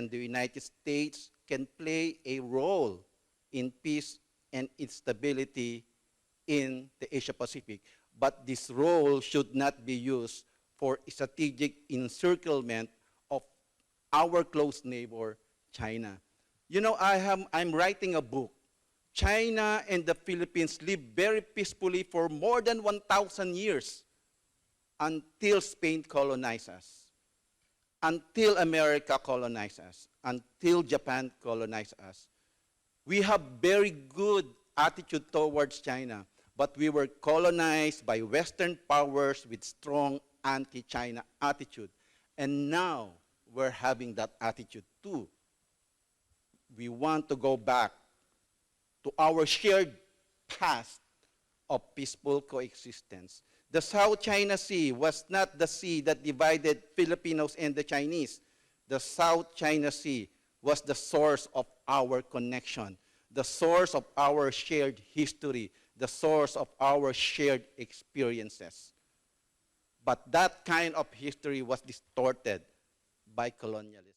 and the United States can play a role in peace and instability in the Asia-Pacific. But this role should not be used for strategic encirclement of our close neighbor, China. You know, I'm writing a book. China and the Philippines lived very peacefully for more than 1,000 years until Spain colonized us, until America colonized us, until Japan colonized us. We have very good attitude towards China, but we were colonized by Western powers with strong anti-China attitude. And now we're having that attitude too. We want to go back to our shared past of peaceful coexistence. The South China Sea was not the sea that divided Filipinos and the Chinese. The South China Sea was the source of our connection, the source of our shared history, the source of our shared experiences. But that kind of history was distorted by colonialism.